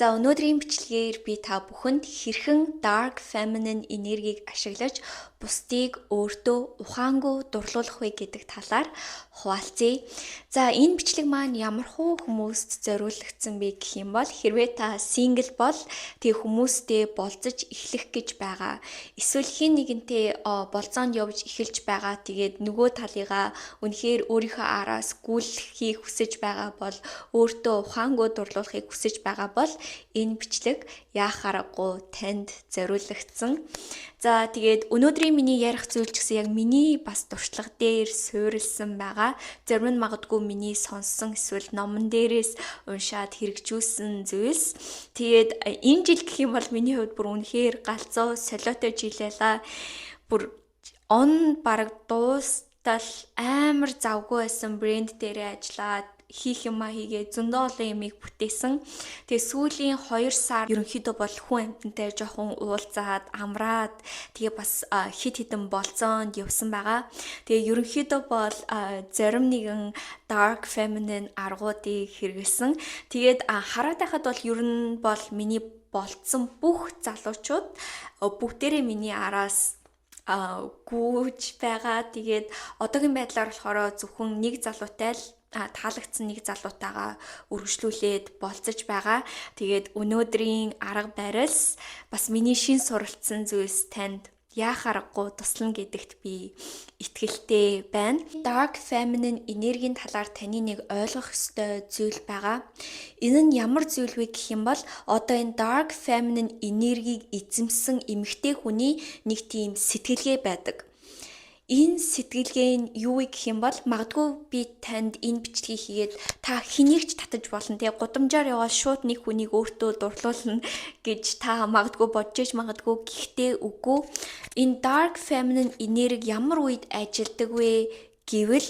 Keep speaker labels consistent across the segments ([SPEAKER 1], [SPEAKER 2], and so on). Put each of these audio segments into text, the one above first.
[SPEAKER 1] За өнөөдрийн бичлэгээр би та бүхэнд хэрхэн dark feminine энергийг ашиглаж бусдыг өөртөө ухаангүй дурлуулах вэ гэдэг талаар хуваалцъя. За энэ бичлэг маань ямархуу хүмүүст зориулагдсан бэ гэх юм бол хэрвээ та single бол тэг хүмүүстэй болцож эхлэх гэж байгаа. Эсвэл хин нэгэнтэй болцоонд явж эхэлж байгаа. Тэгээд нөгөө талыгаа үнэхээр өөрийнхөө араас гүйлхийг хүсэж байгаа бол өөртөө ухаангүй дурлуулахыг хүсэж байгаа бол энэ бичлэг яах аргагүй танд зориулагдсан. За тэгээд өнөөдрийн миний ярих зүйл ч гэсэн яг миний бас туршлага дээр суурилсан байгаа. Зарим нь магадгүй миний сонссон эсвэл номон дээрээс уншаад хэрэгжүүлсэн зүйлс. Тэгээд энэ жил гэх юм бол миний хувьд бүр үнэхээр галзуу солиотой жил байлаа. Бүр бараг дуустал амар завгүй байсан брэнд дээрээ ажиллаад хийх юмаа хийгээ зөндөө олон юмыг бүтээсэн. Тэгээ сүүлийн 2 сар ерөнхийдөө бол хүн амьтантай жоохон уулзаад амраад тэгээ бас хит хитэн болцоонд явсан байгаа. Тэгээ ерөнхийдөө бол зарим нэгэн dark feminine аргуудыг хэрэгэлсэн. Тэгээд хараад байхад бол ер нь бол миний болцсон бүх залуучууд бүгдээрээ миний араас гүйж байгаа. Тэгээд одоогийн байдлаар болохоор зөвхөн нэг залуутай л таалагдсан нэг залуутайгаа үргэлжлүүлээд болцож байгаа. Тэгээд өнөөдрийн арга барил бас миний шин суралцсан зүйлс танд яах аргагүй туслана гэдэгт би итгэлтэй байна. Dark feminine энергийн талаар таны нэг ойлгох ёстой зүйл байгаа. Энэ нь ямар зүйл вэ гэх юм бол одоо энэ dark feminine энергийг эзэмсэн эмэгтэй хүний нэг тийм сэтгэлгээ байдаг. Энэ сэтгэлгээ нь юу вэ гэх юм бол магадгүй би танд энэ бичлэгийг хийгээд та хэнийг ч татаж болно. Тэгээ гудамжаар яваад шууд нэг хүнийг өөртөө дурлуулна гэж та магадгүй бодож магадгүй. Гэхдээ үгүй. Энэ dark feminine энерги ямар үед ажилдаг вэ гэвэл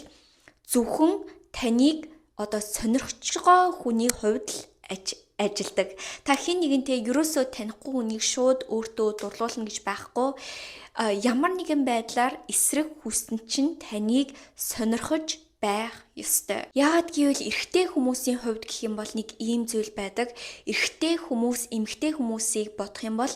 [SPEAKER 1] зөвхөн таныг одоо сонирхчгоо хүний хувьд л ажилдаг. Та хэн нэгэнтэй ерөөсөө танихгүй хүнийг шууд өөртөө дурлуулна гэж байхгүй. Ямар нэгэн байдлаар эсрэг хүссэн чинь таныг сонирхож байх ёстой. Яагаад гэвэл эрэгтэй хүмүүсийн хувьд гэх юм бол нэг ийм зүйл байдаг. Эрэгтэй хүмүүс эмэгтэй хүмүүсийг бодох юм бол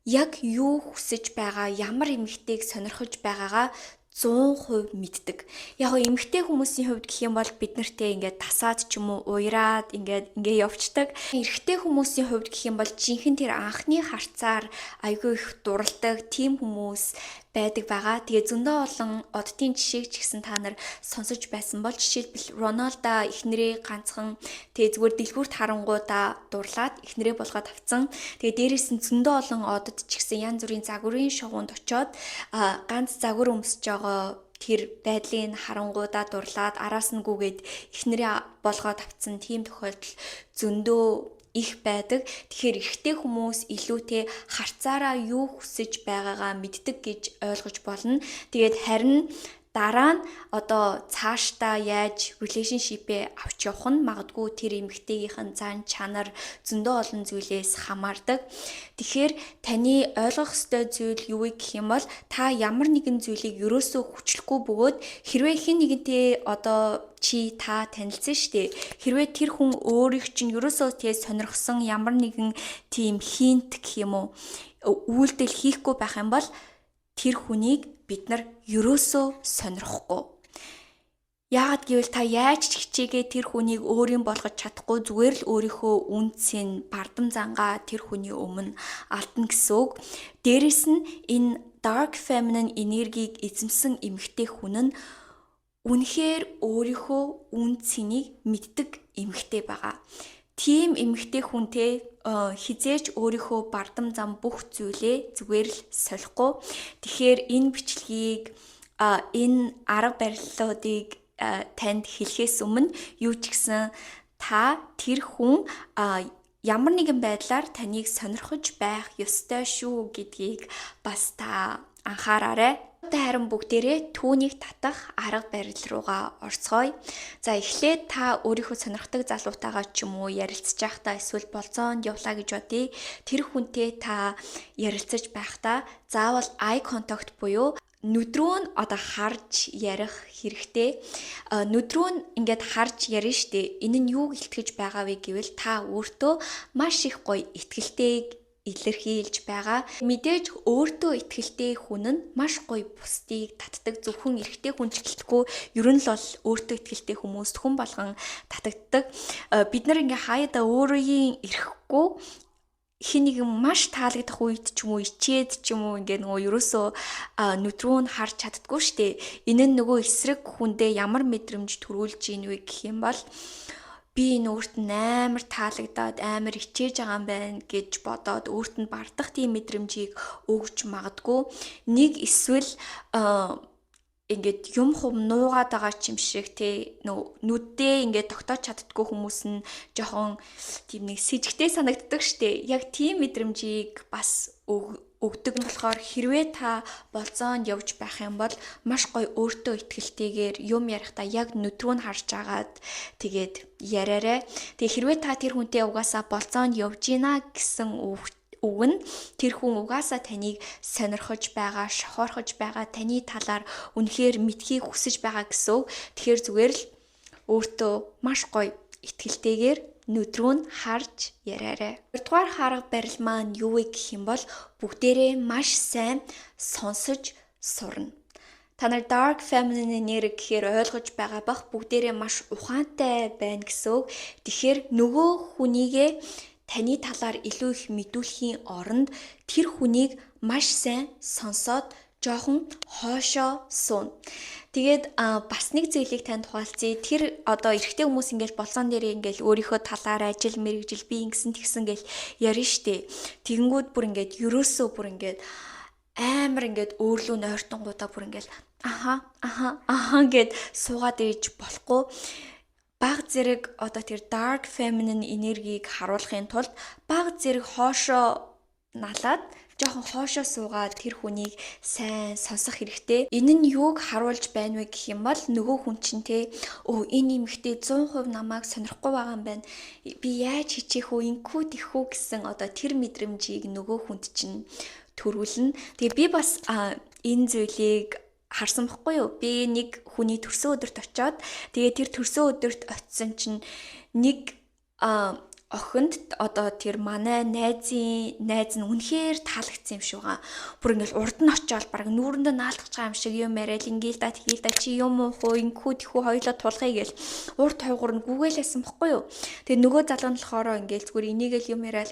[SPEAKER 1] яг юу хүсэж байгаа, ямар эмэгтэйг сонирхож байгаагаа 100% мэддэг. Яг эмэгтэй хүмүүсийн хувьд гэх юм бол бид нартэй ингээд тасаад ч юм уу уяраад ингээд явцдаг. Эрэгтэй хүмүүсийн хувьд гэх юм бол жинхэнэ тэр анхны харцаар айгүй их дурладаг тийм хүмүүс байдаг байгаа. Тэгээ зөндөө олон оддын жишээг ч гэсэн та нар сонсож байсан бол жишээлбэл Рональдо эхнэрээ ганцхан тэгээ зүгээр дэлгүүрт харангуудаа дурлаад эхнэрээ болгоод авцсан. Тэгээ дээрээс нь зөндөө олон одод ч гэсэн янз бүрийн загварын шоунд очоод ганц загвар өмсөж байгаа тэр байдлыг харангуудаа дурлаад араас нь гүгээд эхнэрээ болгоод авцсан тийм тохиолдол зөндөө их байдаг. Тэгэхээр эрэгтэй хүмүүс илүүтэй харцаараа юу хүсэж байгаагаа мэддэг гэж ойлгож болно. Тэгээд харин дараа нь одоо цаашдаа яаж relationship-ээ авч явах нь магадгүй тэр эмэгтэйгийнхэн зан чанар зөндөө олон зүйлээс хамаардаг. Тэгэхээр таны ойлгох ёстой зүйл юу вэ гэх юм бол та ямар нэгэн зүйлийг ерөөсөө хүчлэхгүй бөгөөд хэрвээ хэн нэгэнтэй одоо та танилцсан штэ. Хэрвээ тэр хүн өөрийг чинь ерөөсөө тэгээ сонирхсон ямар нэгэн тийм хинт гэх юм уу үйлдэл хийхгүй байх юм бол тэр хүнийг бид нар ерөөсөө сонирхгүй. Яагаад гэвэл та яаж ч хичээгээ тэр хүнийг өөрийн болгож чадахгүй зүгээр л өөрийнхөө үнцийн бардам зангаа тэр хүний өмнө алдна гэсэн үг. Дээрэс нь энэ dark feminine энергийг эзэмсэн эмэгтэй хүн нь үнэхээр өөрийнхөө үн цэнийг мэддэг эмэгтэй байгаа. Тийм эмэгтэй хүнтэй хизээч өөрийнхөө бардам зам бүх зүйлээ зүгээр л солихгүй. Тэгэхээр энэ бичлэгийг энэ арга барилуудыг танд хэлэхээс өмнө юу ч гэсэн та тэр хүн ямар нэгэн байдлаар таныг сонирхож байх ёстой шүү гэдгийг бас та анхаараарай. Харин бүгдээрээ түүнийг татах арга барил руугаа орцгоё. За эхлээд та өөрийнхөө сонирхдаг залуутайгаа ч юм уу ярилцж байхдаа эсвэл болцоонд явлаа гэж бодъё. Тэр хүнтэй та ярилцаж байхдаа заавал eye contact буюу нүдрөө нь одоо харж ярих хэрэгтэй. Нүдрөө нь ингээд харж ярина штэ. Энэ нь юуг илтгэж байгаа вэ гэвэл та өөртөө маш их гоё итгэлтэйг илэрхийлж байгаа. Мэдээж өөртөө итгэлтэй хүн нь маш гоё бусдыг татдаг. Зөвхөн эрэгтэй хүн ч гэлтгүй ер нь л бол өөртөө итгэлтэй хүмүүст хүн болгон татагддаг. Бид нар ингээ хаяада өөрийн ирэхгүй хин нэг маш таалагдах үед ч юм уу ичээд ч юм уу ингээ нөгөө ерөөсөө нүдрөө нь харж чаддгүй штэ. Энэ нь нөгөө эсрэг хүндээ ямар мэдрэмж төрүүлж ийн вэ гэх юм бол би энэ өөрт нь амар таалагдаад амар хичээж байгаа юм байна гэж бодоод өөрт нь бардах тийм мэдрэмжийг өгж магадгүй. Нэг эсвэл ингээд юм хум нуугаад байгаа ч юм шиг те нүддээ ингээд тогтоож чаддгүй хүмүүс нь жоохон тийм нэг сэжигтэй санагддаг штэ. Яг тийм мэдрэмжийг бас өгдөг нь болохоор хэрвээ та болзоонд явж байх юм бол маш гоё өөртөө итгэлтэйгээр юм ярихдаа яг нүдрөө нь харж агаад тэгээд яриарай. Тэгээ хэрвээ та тэр хүнтэй угаасаа болзоонд явж гинэ гэсэн үг нь тэр хүн угаасаа таныг сонирхож байгаа, шохоорхож байгаа, таны талаар үнэхээр мэдхийг хүсэж байгаа гэсэн. Тэгэхээр зүгээр л өөртөө маш гоё итгэлтэйгээр нүдрөө нь харж яриарай. Хоёрдугаар харга барил маань юу вэ гэх юм бол бүгдээрээ маш сайн сонсож сурна. Та нар dark feminine энерги гэхээр ойлгож байгаа бах бүгдээрээ маш ухаантай байна гэсэн. Тэгэхээр нөгөө хүнийгээ таны талаар илүү их мэдүүлэхийн оронд тэр хүнийг маш сайн сонсоод жоохон хоошоо суун. Тэгээд бас нэг зүйлийг танд хуваалцъя. Тэр одоо эрэгтэй хүмүүс ингээл болцоон дээр ингээл өөрийнхөө талаар ажил мэргэжил би ингэсэн тэгсэн гэл ярина штэ. Тэгэнгүүт бүр ингээд ерөөсөө бүр ингээд амар ингээд өөрлөө нойртонгуудаа бүр ингээд аха гэд суугаад ээж болохгүй. Баг зэрэг одоо тэр dark feminine энергийг харуулахын тулд баг зэрэг хоошоо налаад жоохон хоошоо суугаад тэр хүнийг сайн сонсох хэрэгтэй. Энэ нь юуг харуулж байна вэ гэх юм бол нөгөө хүн чинь те энэ эмэгтэй 100% намайг сонирхгүй байгаа юм байна. Би яаж хичээх үү, инкүү тэхүү гэсэн одоо тэр мэдрэмжийг нөгөө хүнд чинь төрүүлнэ. Тэгээ би бас энэ зүйлийг харсан байхгүй юу? Би нэг хүний төрсөн өдөрт очиод тэгээ тэр төрсөн өдөрт очисон чинь нэг охинд одоо тэр манай найз нь үнэхээр таалагдсан юм шиг байгаа. Бүр ингээл урд нь очиод баг нүүрэндээ наалдах байгаа юм шиг юм яриад ингээл да тэгээл да чи юм уу инкүү тэхүү хоёлоо тулхыг гэл урд хойгуур нь гүгээлсэн бохгүй юу. Тэгээ нөгөө залуу нь болохоор ингээл зүгээр энийгэл юм яриад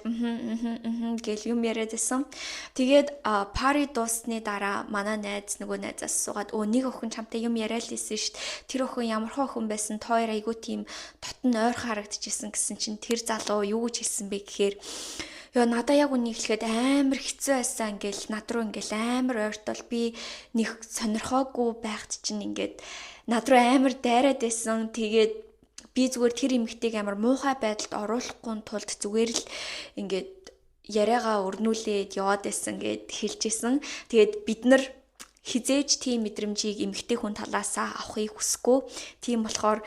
[SPEAKER 1] гэл юм яриад байсан. Тэгээд пари дуусны дараа манай найз нөгөө найзаас суугаад нэг охин чамтай юм яриад лээсэн шít. Тэр охин ямархаа охин байсан тоор айгуу тийм дотн ойрхон харагдчихсэн гэсэн чинь тэр залуу юу гэж хэлсэн бэ гэхээр ёо надаа яг үнийг хэлэхэд амар хэцүү байсан ингээл над руу ингээл амар ойртол би нэг сонирхоогүй байхад чинь ингээд над руу амар дайраад байсан. Тэгээд би зүгээр тэр эмэгтэйг амар муухай байдалд оруулахгүй тулд зүгээр л ингээд яриагаа өрнүүлээд яваад байсан гэд хэлжсэн. Тэгээд бид нар хизээж тийм мэдрэмжийг эмэгтэй хүн талаасаа авахыг хүсэхгүй. Тийм болохоор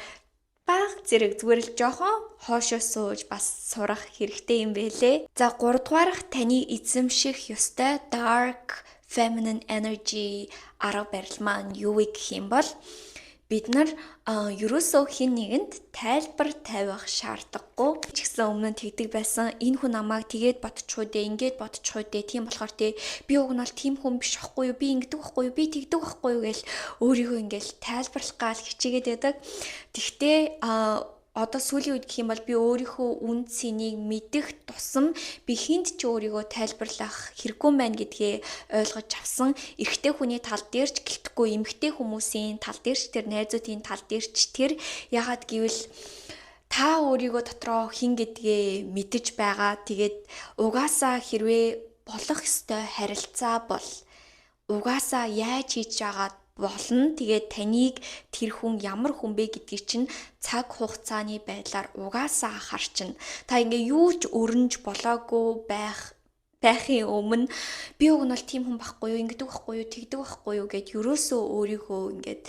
[SPEAKER 1] баг зэрэг зүгээр л жоохон хоошоо сууж бас сурах хэрэгтэй юм бэлээ. За 3 дугаарх таны эзэмших ёстой dark feminine energy арга барил маань юу вэ гэх юм бол бид нар ерөөсөө хин нэгэнд тайлбар тавих шаардлагагүй. Ч гэсэн өмнө нь тэгдэг байсан. Энэ хүн намайг тэгээд бодчихгүй дээ, ингээд бодчихгүй дээ. Тийм болохоор те би уг нь бол тийм хүн биш ахгүй юу? Би ингэдэг ахгүй юу? Би тэгдэг ахгүй юу гэл өөрийгөө ингээл тайлбарлах гал хичээгээд байдаг. Тэгтээ одоо сүүлийн үед гэх юм бол би өөрийнхөө үн цэнийг мэдэх тусам би хинт ч өөрийгөө тайлбарлах хэрэггүй байна гэдгээ ойлгож авсан. Эрэгтэй хүний тал дээр ч гэлтэхгүй эмэгтэй хүмүүсийн тал дээр ч тэр найзуудын тал дээр ч тэр ягаад гэвэл та өөрийгөө дотроо хин гэдгээ мэдэж байгаа. Тэгээд угаасаа хэрвээ болох ёстой харилцаа бол угаасаа яаж хийж агаад болно. Тэгээд таныг тэр хүн ямар хүн бэ гэдгийг чинь цаг хугацааны байдлаар угаасаа харчна. Та ингээ юу ч өрнж болоогүй байхын өмнө би уг нь бол тийм хүн байхгүй юу, ингэдэг байхгүй юу, тэгдэг байхгүй юу гэд ерөөсөө өөрийгөө ингээд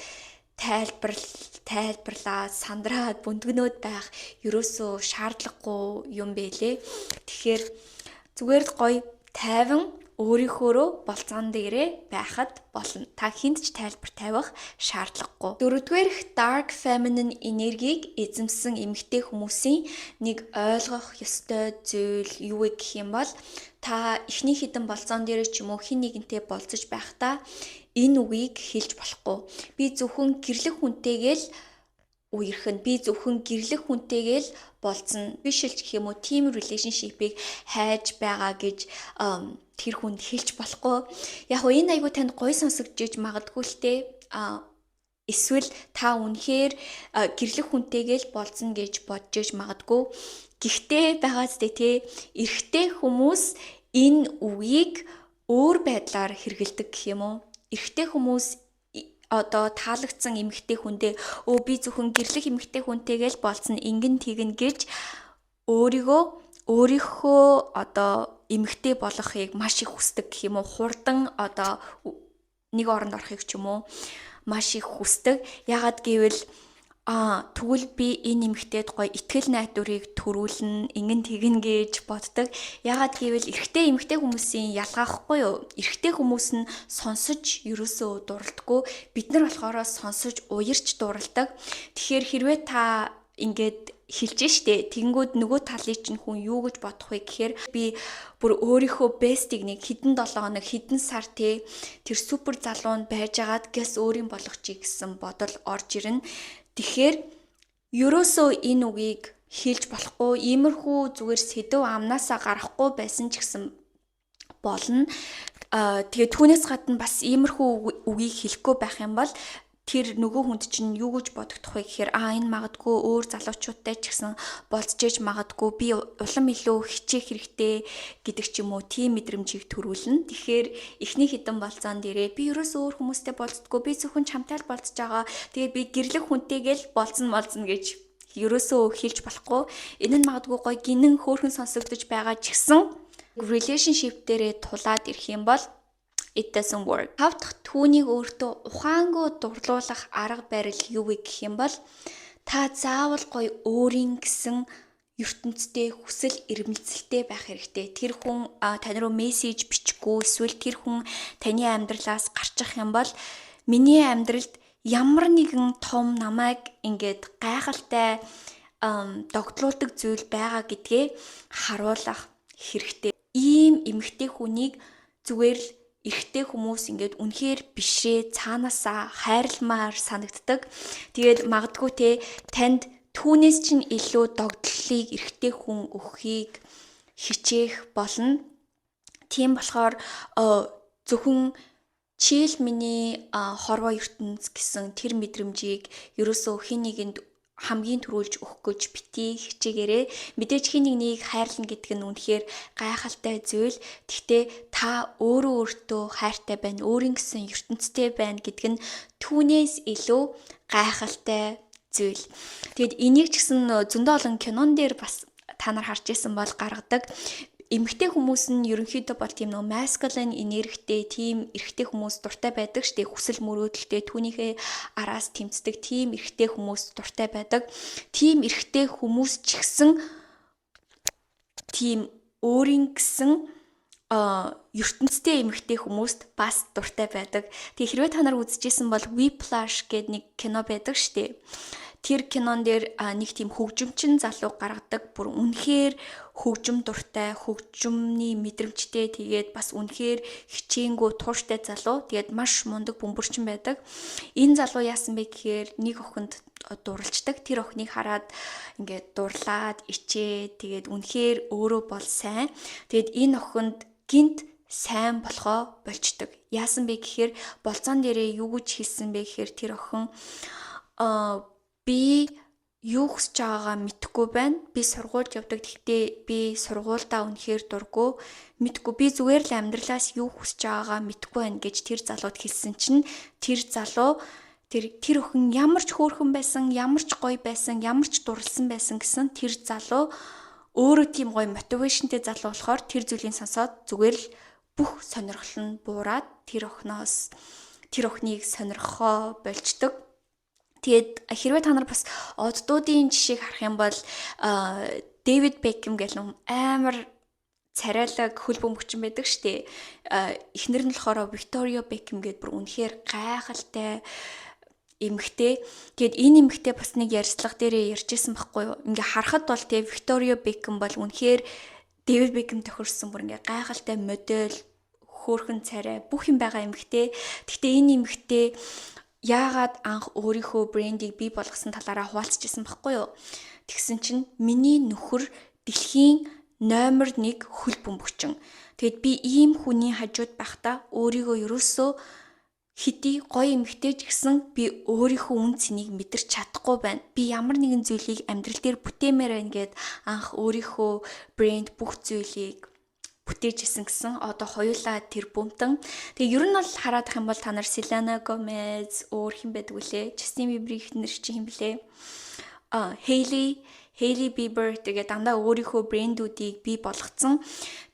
[SPEAKER 1] тайлбарлаад сандраад бүндгнөөд байх ерөөсөө шаардлагагүй юм бэлээ. Тэгэхээр зүгээр л гоё тайван өөрийнхөөрөө болцоон дээрээ байхад болно. Та хүнд ч тайлбар тавих шаардлагагүй. Дөрөвдүгээрх dark feminine энергийг эзэмсэн эмэгтэй хүмүүсийн нэг ойлгох ёстой зүйл юу вэ гэх юм бол та эхний хэдэн болцоон дээр ч юм уу хин нэгэнтэй болцож байхдаа энэ үгийг хэлж болохгүй. Би зөвхөн гэрлэх хүнтэйгээ л үерхэн би зөвхөн гэрлэх хүнтэйгээ л болцсон биш л гэх юм уу team relationship-ыг хайж байгаа гэж тэр хүнд хэлж болохгүй. Яг нь энэ айгуу танд гоё сонсогдож магадгүй л те эсвэл та үнэхээр гэрлэх хүнтэйгээ л болцсон гэж бодож магадгүй. Гэхдээ байгааз те эрэгтэй хүмүүс энэ үгийг өөр байдлаар хэрэгэлдэг гэх юм уу? Эрэгтэй хүмүүс одоо таалагдсан эмэгтэй хүндээ би зөвхөн гэрлэх эмэгтэй хүнтэйгээ л болцсон ингэн тэгнэ гэж өөрийнхөө одоо эмэгтэй болохыг маш их хүсдэг гэх юм уу? Хурдан одоо нэг оронд орохыг ч юм уу маш их хүсдэг. Ягаад гэвэл тэгвэл би энэ эмэгтэйд гоё итгэл найдварыг төрүүлнэ, ингэн тэгнэ гэж боддог. Ягаад гэвэл эрэгтэй эмэгтэй хүмүүсийн ялгаахгүй юу? Эрэгтэй хүмүүс нь сонсож ерөөсөө дурладгүй. Бид нар болохоор сонсож уярч дурладаг. Тэгэхээр хэрвээ та ингээд хэлж штэ тэгэнгүүт нөгөө талын чинь хүн юу гэж бодох вэ гэхээр би бүр өөрийнхөө бестиг нэг хэдэн 7 хоног хэдэн сар тэр супер залуунд байжгаад гэс өөрийн болгочих гэсэн бодол орж ирнэ. Тэгэхээр ерөөсөө энэ үгийг хэлж болохгүй иймэрхүү зүгээр сэдв амнаасаа гарахгүй байсан ч гэсэн болно. Тэгээд түүнээс гадна бас иймэрхүү үгийг хэлэхгүй байх юм бол тэр нөгөө хүнд чинь юу гэж бодогдох вэ гэхээр энэ магадгүй өөр залуучуудтай ч гэсэн болцож магадгүй би улам илүү хичээх хэрэгтэй гэдэг ч юм уу тийм мэдрэмжийг төрүүлнэ. Тэгэхээр эхний хэдэн болцоон дээрээ би ерөөсөө өөр хүмүүстэй болцдоггүй би зөвхөн чамтай л болцож байгаа. Тэгээд би гэрлэх хүнтэйгээ л болцно гэж ерөөсөө хэлж болохгүй. Энэ нь магадгүй гоё гинэн хөөрхөн сонсогдож байгаа ч гэсэн relationship дээрээ тулаад ирэх юм бол it doesn't work. Тавдах түүнийг өөртөө ухаангүй дурлуулах арга барил юу вэ гэх юм бол та заавал гоё өөрийн гэсэн ертөнцтэй хүсэл эрмэлзэлтэй байх хэрэгтэй. Тэр хүн тань руу мессеж бичгүү эсвэл тэр хүн таны амьдралаас гарчих юм бол миний амьдралд ямар нэгэн том намайг ингээд гайхалтай догтлуулдаг зүйл байгаа гэдгээ харуулах хэрэгтэй. Ийм эмэгтэй хүнийг зүгээр л эрэгтэй хүмүүс ингээд үнэхээр бишээ цаанаасаа хайрламаар санагддаг. Тэгээд магадгүй танд түүнээс чинь илүү догдлолыг эрэгтэй хүн өгөхийг хичээх болно. Тийм болохоор зөвхөн чийл миний хорвоо ертөнц гэсэн тэр мэдрэмжийг ерөөсөө хэн нэгэнд хамгийн түрүүлж өгөх гэж бити хичээгээрээ. Мэдээж хин нэгнийг хайрлна гэдэг нь үнэхээр гайхалтай зүйл. Гэхдээ та өөртөө хайртай байна, өөрийн гэсэн ертөнцтэй байна гэдэг нь түүнээс илүү гайхалтай зүйл. Тэгэд энийг ч гэсэн зөндөө олон кинон дээр бас та нар харж байсан бол гаргадаг. Эмэгтэй хүмүүс нь ерөнхийдөө бол тийм нөө masculine энергитэй тийм эрэгтэй хүмүүс дуртай байдаг штэ хүсэл мөрөөдөлтэй түүнийхээ араас тэмцдэг тийм эрэгтэй хүмүүс дуртай байдаг. Тийм эрэгтэй хүмүүс ч гэсэн тийм өөрийн гэсэн ертөнцтэй эмэгтэй хүмүүст бас дуртай байдаг. Тэгээ хэрвээ та нар үзчихсэн бол Whiplash гэдэг нэг кино байдаг штэ. Тэр кинон дээр нэг тийм хөгжимчин залуу гаргадаг. Бүр үнэхээр хөгжим дуртай, хөгжмний мэдрэмжтэй тэгээд бас үнэхээр хичээнгүү тууштай залуу. Тэгээд маш мундаг бөмбөрчин байдаг. Энэ залуу яасан бэ гэхээр нэг охинд дурлцдаг. Тэр охиныг хараад ингээд дурлаад ичээ. Тэгээд үнэхээр өөрөө бол сайн. Тэгээд энэ охинд гинт сайн болохоо болчдөг. Яасан бэ гэхээр болцоон дээрээ юу гэж хэлсэн бэ гэхээр тэр охин би юу хүсэж байгаагаа мэдэхгүй байна. Би сургуульд явдаг. Гэхдээ би сургуульдаа үнэхээр дурггүй. Мэдэхгүй. Би зүгээр л амьдралаас юу хүсэж байгаагаа мэдэхгүй байна гэж тэр залууд хэлсэн чинь тэр залуу тэр охин ямар ч хөөрхөн байсан, ямар ч гоё байсан, ямар ч дурлсан байсан гэсэн тэр залуу өөрөө тийм гоё мотивашнтэй залуу болохоор тэр зүйлийг сонсоод зүгээр л бүх сонирхол нь буураад тэр охиныг сонирхохоо болждөг. Тэгээд хэрвээ та нар бас оддуудын жишээг харах юм бол Дэвид Бекхэм гэх амар царайлаг хөл бөмбөгчин байдаг штэ. Эхнэр нь болохоор Victoria Beckham гэдэг бүр үнэхээр гайхалтай эмэгтэй. Тэгээд энэ эмэгтэй бас нэг ярьцлага дээрээ ярьжсэн байхгүй юу? Ингээ харахад бол те Victoria Beckham бол үнэхээр David Beckham тохирсон бүр ингээ гайхалтай модель, хөөрхөн царай бүх юм байгаа эмэгтэй. Гэхдээ энэ эмэгтэй яагаад анх өөрийнхөө брендийг бий болгосон талаараа хуваалцажсэн байхгүй юу? Тэгсэн чинь миний нөхөр дэлхийн номер 1 хөл бөмбөгчин. Тэгэд би ийм хүний хажууд байхдаа өөрийгөө ерөөсөө хэдий гоё эмэгтэй ч гэсэн би өөрийнхөө үн цэнийг мэдэрч чадахгүй байна. Би ямар нэгэн зүйлийг амьдрал дээр бүтээмээр байна гэд анх өөрийнхөө брэнд бүх зүйлийг бүтээжсэн гэсэн. Одоо хоёулаа тэр бумтан. Тэгээ ер нь бол хараад ах юм бол та нар Selena Gomez өөр хэн байдаг вүлээ? Justin Bieber ихнэр чи хэн блэ? Hailey Bieber тэгээ дандаа өөрийнхөө брэндүүдийг бий болгоцсон.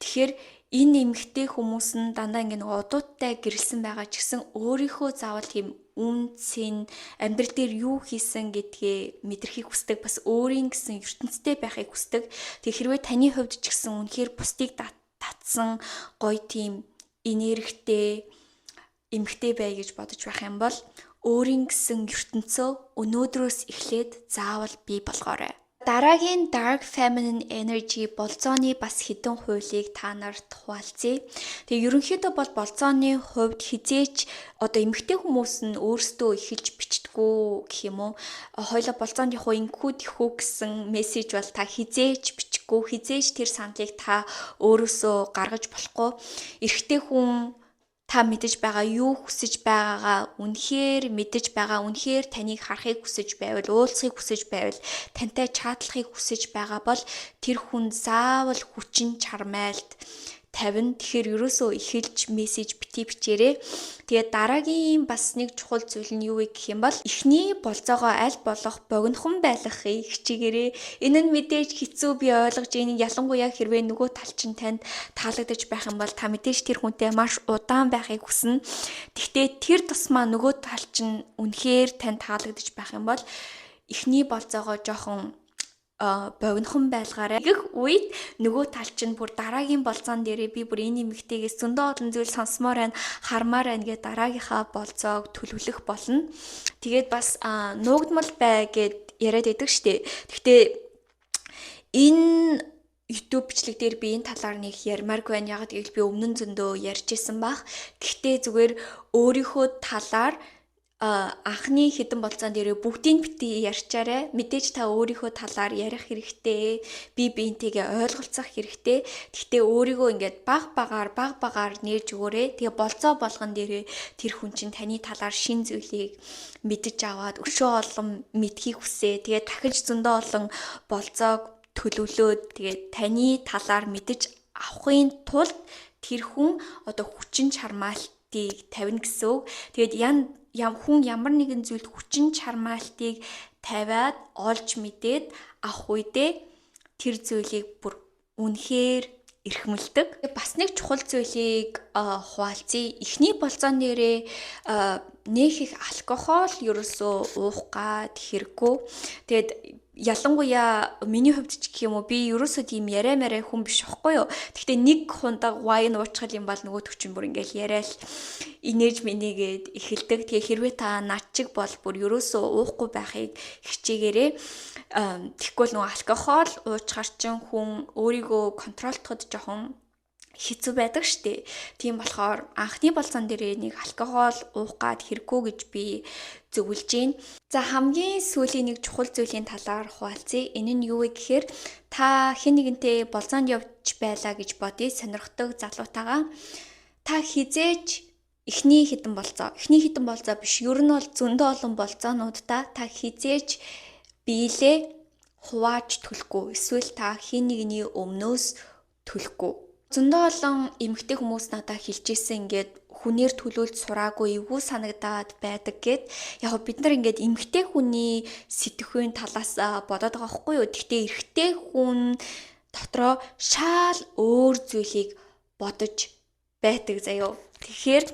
[SPEAKER 1] Тэгэхээр энэ эмэгтэй хүмүүс нь дандаа ингэ нэг одуудтай гэрэлсэн байгаа ч гэсэн өөрийнхөө заавал тийм үн цэн амьдрал дээр юу хийсэн гэдгээ мэдрэхийг хүсдэг, бас өөрийн гэсэн ертөнцтэй байхыг хүсдэг. Тэг хэрвээ таны хувьд ч гэсэн үнэхээр бусдыг татсан гоё тийм энергитэй эмэгтэй бай гэж бодож байх юм бол өөрийн гэсэн ертөнцөө өнөөдрөөс эхлээд заавал бий болгоорой. Дараагийн Dark Feminine Energy болцооны бас хэдэн хуулийг та нарт хуваалцъя. Тэгээ ерөнхийдөө бол болцооны хувьд хизээч одоо эмэгтэй хүмүүс нь өөрсдөө эхэлж бичдэггүй гэх юм уу. Хоёлаа болцооны хувь ингүү гэсэн мессеж бол та хизээч бичихгүй, хизээч тэр саналыг та өөрөөсөө гаргаж болохгүй. Эрэгтэй хүн та мэдэж байгаа юу хүсэж байгаагаа үнэхээр мэдэж байгаа, үнэхээр таныг харахыг хүсэж байвал, уулзахыг хүсэж байвал, тантай чатлахыг хүсэж байгаа бол тэр хүн заавал хүчин чармайлт тавина. Тэгэхээр ерөөсөө эхэлж мессеж бичээрэй. Тэгээд дараагийн бас нэг чухал зүйл нь юу вэ гэх юм бол эхний болцоогоо аль болох богинохон байлгахыг хичээгээрэй. Энэ нь мэдээж хэцүү би ойлгож байна. Ялангуяа хэрвээ нөгөө тал чинь танд таалагдаж байх юм бол та мэдээж тэр хүнтэй маш удаан байхыг хүснэ. Гэхдээ тэр тусмаа нөгөө тал чинь үнэхээр танд таалагдаж байх юм бол эхний болцоогоо жоохон богинохон байлгаарай. Игэх үед нөгөө тал чинь бүр дараагийн болцоон дээрээ би бүр энэ эмэгтэйгээс зөндөө олон зүйл сонсомоор байна, хармаар байна гэдэг дараагийнхаа болцоог төлөвлөх болно. Тэгээд бас нуугдмал бай гэд яриад байдаг штэ. Гэхдээ энэ YouTube бичлэг дээр би энэ талаар нэг ярмааргүй байна. Яг гэвэл би өмнө нь зөндөө ярьжсэн баг. Гэхдээ зүгээр өөрийнхөө талаар анхны хэдэн болцоон дээрээ бүгдийг бити ярьчаарай. Мэдээж та өөрийнхөө талаар ярих хэрэгтэй. Би биентэйгээ ойлголцох хэрэгтэй. Гэхдээ өөрийгөө ингээд баг багаар нээж өгөөрэй. Тэгээ болцоо болгон дээрээ тэр хүн чинь таны талаар шин зүйлийг мэдэж аваад өшөө олон мэдхийг хүсээ. Тэгээ дахиж зөндөө олон болцоог төлөвлөөд тэгээ таны талаар мэдэж авахын тулд тэр хүн одоо хүчин чармаалтыг тавина гэсэн үг. Тэгээд хүн ямар нэгэн зүйлд хүчин чармаалтыг тавиад олж мэдээд авах үедээ тэр зүйлийг бүр үнэхээр эрхмэлдэг. Бас нэг чухал зүйлийг хуваалцъя. Эхний болцоон дээрээ нөх их алкогол ерөөсөө уух гад хэрэггүй. Тэгээд ялангуяа миний хувьд ч гэх юм уу би ерөөсөө тийм яриа хүн биш байхгүй юу. Гэхдээ нэг хундаг wine уучхал юм бол нөгөөдөг чинь бүр ингээл яриад инээж минийгээд эхэлдэг. Тэгээ хэрвээ та над чиг бол бүр ерөөсөө уухгүй байхыг хичээгээрэй. Тэгэхгүй л нөгөө алкогол уучхаар чинь хүн өөрийгөө контролдоход жоохон хэцүү байдаг штэ. Тийм болохоор анхны болцоон дээрээ нэг алкогол уух гад хэрэггүй гэж би зөвлөж байна. За хамгийн сүүлийн нэг чухал зүйлийн талаар хуваалцъя. Энэ нь юу вэ гэхээр та хэн нэгэнтэй болцоонд явж байлаа гэж бодъё. Сонирхдаг залуутайгаа та хизээж эхний хэдэн болцоо биш. Ер нь бол зөндөө олон болцоонуудаа та хизээж биелээ хувааж төлөхгүй. Эсвэл та хэн нэгний өмнөөс төлөхгүй. Зөндөө олон эмэгтэй хүмүүс надад хэлжсэн ингээд хүнээр төлөөлж сураагүй эвгүй санагдаад байдаг гэд. Яг бид нар ингээд эмэгтэй хүний сэтгэхүйн талаас бодоод байгаа хгүй юу. Гэхдээ эрэгтэй хүн дотроо шал өөр зүйлийг бодож байдаг заяо. Тэгэхээр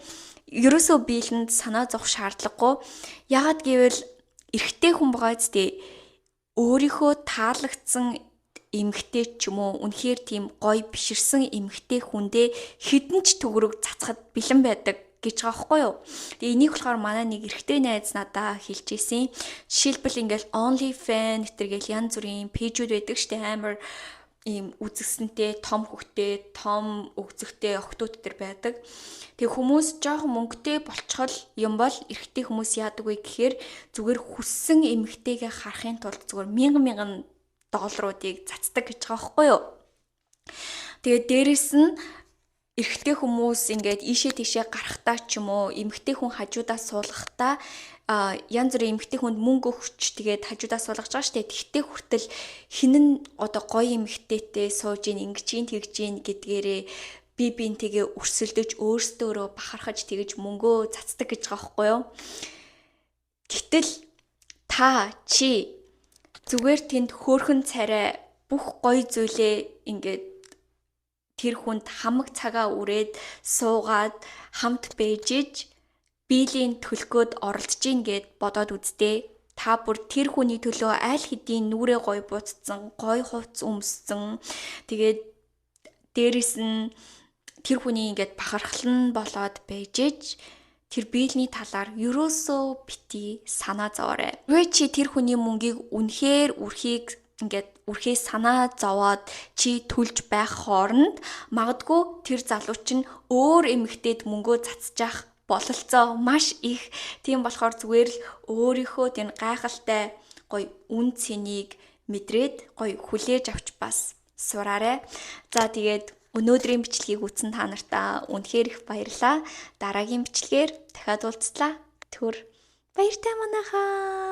[SPEAKER 1] ерөөсөө биелэнд санаа зовх шаардлагагүй. Ягаад гэвэл эрэгтэй хүн байгаа зү өөрийнхөө таалагдсан эмэгтэй ч юм уу үнэхээр тийм гоё биширсэн эмэгтэй хүндээ хэдэн ч төгрөг цацхад бэлэн байдаг гэж байгаа байхгүй юу. Тэгээ энийг болохоор манай нэг эрэгтэй найз надаа хэлж ийсэн. Жишээлбэл ингээл OnlyFans гэтэргээл янз бүрийн пэйжүүд байдаг штэ амар ийм үзэсгэлэнтэй том хөхтэй, том өгцөгтэй охтууд төр байдаг. Тэгээ хүмүүс жоохон мөнгөтэй болчихвол юм бол эрэгтэй хүмүүс яадаг вэ гэхээр зүгээр хүссэн эмэгтэйгээ харахын тулд зүгээр мянган долларуудыг цацдаг гэж байгаа байхгүй юу. Тэгээ дээрэс нь эрэгтэй хүмүүс ингээд ийшээ тийшээ гарахтаа ч юм уу эмэгтэй хүн хажуудаа суулгахдаа янз бүрийн эмэгтэй хүнд мөнгө өгч тэгээд хажуудаа суулгаж байгаа штэ. Тэгтээ хүртэл хинэн одоо гоё эмэгтэйтэй сууж ийн ингэж ийн тэгж ийн гэдгээрээ би бинтэйгээ өрсөлдөж өөрсдөө бахархаж тэгэж мөнгөө цацдаг гэж байгаа байхгүй юу. Гэтэл та чи зүгээр тэнд хөөрхөн царай бүх гоё зүйлээ ингээд тэр хүнд хамаг цагаа үрээд суугаад хамт бэжиж биелийн төлгөөд оролдож гин гэд бодоод үзтээ. Та бүр тэр хүний төлөө аль хэдийн нүрээ гоё буцсан, гоё хувц өмссөн. Тэгээд дээрэс нь тэр хүний ингээд бахархлан болоод бэжиж тэр биелийн талаар ерөөсөө бити санаа зовоорой. Вэ чи тэр хүний мөнгийг үнэхээр үрхээ санаа зовоод чи төлж байх хооронд магадгүй тэр залуу чинь өөр эмэгтэйд мөнгөө цацчих бололцоо маш их. Тийм болохоор зүгээр л өөрийнхөө тийм гайхалтай гоё үн цэнийг мэдрээд гоё хүлээж авч бас сураарай. За тэгээд өнөөдрийн бичлэгийг үзсэн та нартаа үнэхээр их баярлалаа. Дараагийн бичлэгээр дахиад уулзлаа. Түр баяртай манайхаа.